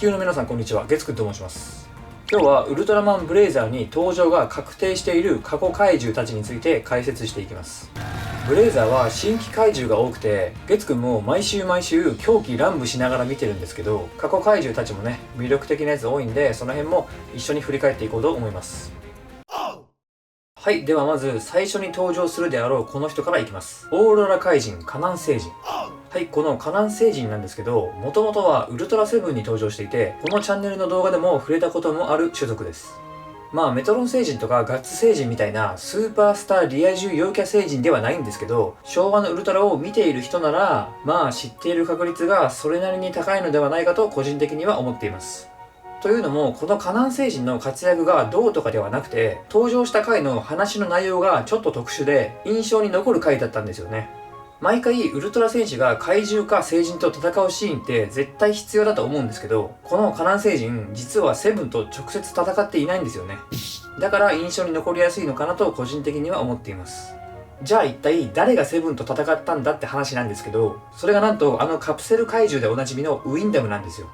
球の皆さんこんにちは、月くんと申します。今日はウルトラマンブレイザーに登場が確定している過去怪獣たちについて解説していきます。ブレイザーは新規怪獣が多くて、月くんも毎週狂気乱舞しながら見てるんですけど、過去怪獣たちもね、魅力的なやつ多いんで、その辺も一緒に振り返っていこうと思います。はい、ではまず最初に登場するであろうこの人からいきます。オーロラ怪人カナン星人。はい、このカナン星人なんですけど、もともとはウルトラセブンに登場していて、このチャンネルの動画でも触れたこともある種族です。まあメトロン星人とかガッツ星人みたいなスーパースターリア充陽キャ星人ではないんですけど、昭和のウルトラを見ている人ならまあ知っている確率がそれなりに高いのではないかと個人的には思っています。というのも、このカナン星人の活躍がどうとかではなくて、登場した回の話の内容がちょっと特殊で印象に残る回だったんですよね。毎回ウルトラ戦士が怪獣か星人と戦うシーンって絶対必要だと思うんですけど、このカナン星人実はセブンと直接戦っていないんですよね。だから印象に残りやすいのかなと個人的には思っています。じゃあ一体誰がセブンと戦ったんだって話なんですけど、それがなんとあのカプセル怪獣でおなじみのウィンダムなんですよ。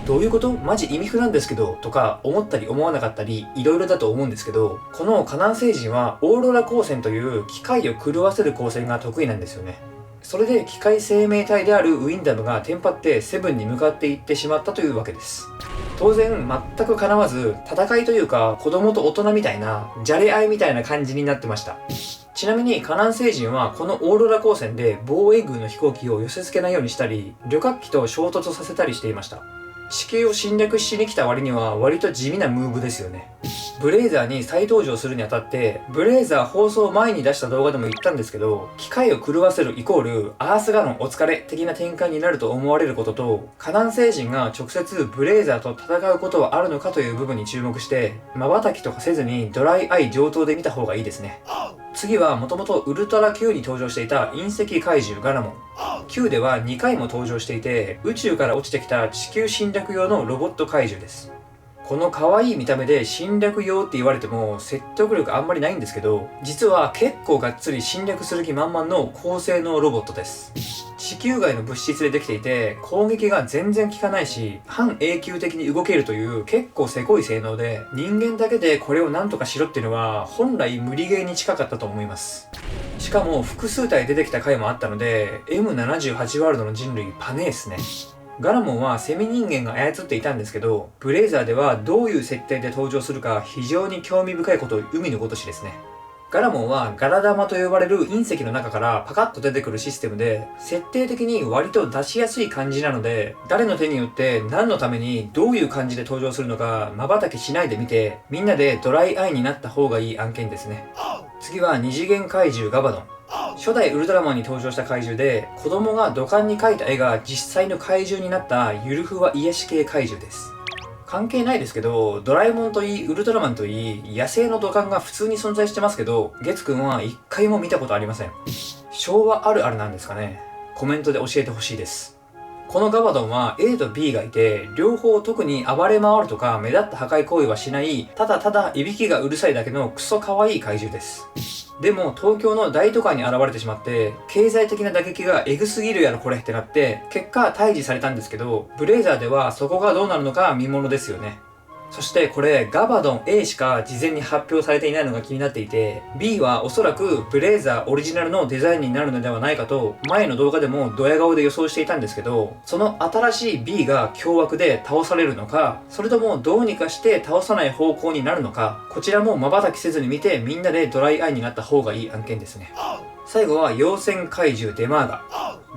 どういうこと？マジ意味不なんですけどとか思ったり思わなかったりいろいろだと思うんですけど、このカナン星人はオーロラ光線という機械を狂わせる光線が得意なんですよね。それで機械生命体であるウィンダムがテンパってセブンに向かっていってしまったというわけです。当然全く叶わず、戦いというか子供と大人みたいなじゃれ合いみたいな感じになってました。ちなみにカナン星人はこのオーロラ光線で防衛軍の飛行機を寄せ付けないようにしたり、旅客機と衝突させたりしていました。地球を侵略しに来た割には割と地味なムーブですよね。ブレイザーに再登場するにあたって、ブレイザー放送前に出した動画でも言ったんですけど、機械を狂わせるイコールアースガロンお疲れ的な展開になると思われることと、カナン星人が直接ブレイザーと戦うことはあるのかという部分に注目して、瞬きとかせずにドライアイ上等で見た方がいいですね。次はもともとウルトラ Q に登場していた隕石怪獣ガラモン。Q では2回も登場していて、宇宙から落ちてきた地球侵略用のロボット怪獣です。この可愛い見た目で侵略用って言われても説得力あんまりないんですけど、実は結構がっつり侵略する気満々の高性能ロボットです。地球外の物質でできていて、攻撃が全然効かないし、半永久的に動けるという結構せこい性能で、人間だけでこれをなんとかしろっていうのは本来無理ゲーに近かったと思います。しかも複数体出てきた回もあったので、M78 ワールドの人類パネーっすね。ガラモンはセミ人間が操っていたんですけど、ブレイザーではどういう設定で登場するか非常に興味深いことを海のごとしですね。ガラモンはガラ玉と呼ばれる隕石の中からパカッと出てくるシステムで、設定的に割と出しやすい感じなので、誰の手によって何のためにどういう感じで登場するのか瞬きしないで見て、みんなでドライアイになった方がいい案件ですね。次は二次元怪獣ガバドン。初代ウルトラマンに登場した怪獣で、子供が土管に描いた絵が実際の怪獣になったゆるふわ癒し系怪獣です。関係ないですけど、ドラえもんといいウルトラマンといい野生の土管が普通に存在してますけど、月くんは一回も見たことありません。昭和あるあるなんですかね。コメントで教えてほしいです。このガバドンは A と B がいて、両方特に暴れ回るとか目立った破壊行為はしない、ただただいびきがうるさいだけのクソ可愛い怪獣です。でも東京の大都会に現れてしまって、経済的な打撃がエグすぎるやろこれってなって、結果退治されたんですけど、ブレイザーではそこがどうなるのか見ものですよね。そしてこれガバドン A しか事前に発表されていないのが気になっていて、 B はおそらくブレイザーオリジナルのデザインになるのではないかと前の動画でもドヤ顔で予想していたんですけど、その新しい B が凶悪で倒されるのか、それともどうにかして倒さない方向になるのか、こちらも瞬きせずに見てみんなでドライアイになった方がいい案件ですね。最後は妖戦怪獣デマーガ。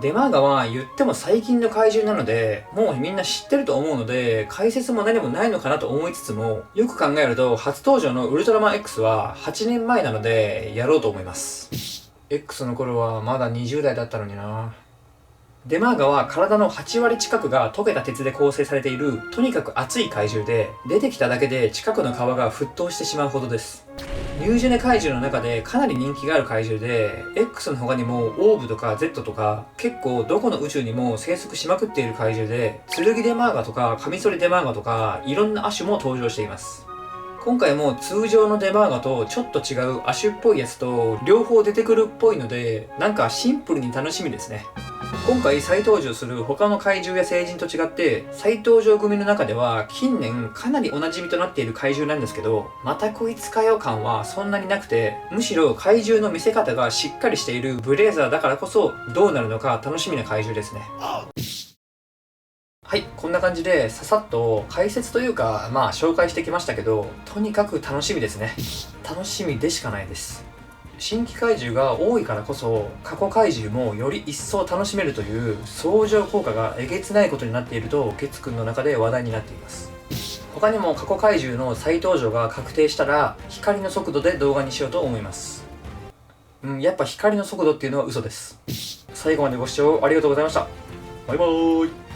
デマーガは言っても最近の怪獣なので、もうみんな知ってると思うので解説も何もないのかなと思いつつも、よく考えると初登場のウルトラマン X は8年前なのでやろうと思います。 X の頃はまだ20代だったのにな。デマーガは体の8割近くが溶けた鉄で構成されているとにかく熱い怪獣で、出てきただけで近くの川が沸騰してしまうほどです。ニュージェネ怪獣の中でかなり人気がある怪獣で、 X の他にもオーブとか Z とか結構どこの宇宙にも生息しまくっている怪獣で、剣デマーガとかカミソリデマーガとかいろんな亜種も登場しています。今回も通常のデマーガとちょっと違う亜種っぽいやつと両方出てくるっぽいので、なんかシンプルに楽しみですね。今回再登場する他の怪獣や聖人と違って、再登場組の中では近年かなりおなじみとなっている怪獣なんですけど、またこいつかよ感はそんなになくて、むしろ怪獣の見せ方がしっかりしているブレイザーだからこそどうなるのか楽しみな怪獣ですね。はい、こんな感じでささっと解説というか紹介してきましたけど、とにかく楽しみですね。楽しみでしかないです。新規怪獣が多いからこそ過去怪獣もより一層楽しめるという相乗効果がえげつないことになっていると月くんの中で話題になっています。他にも過去怪獣の再登場が確定したら光の速度で動画にしようと思います。やっぱ光の速度っていうのは嘘です。最後までご視聴ありがとうございました。バイバーイ。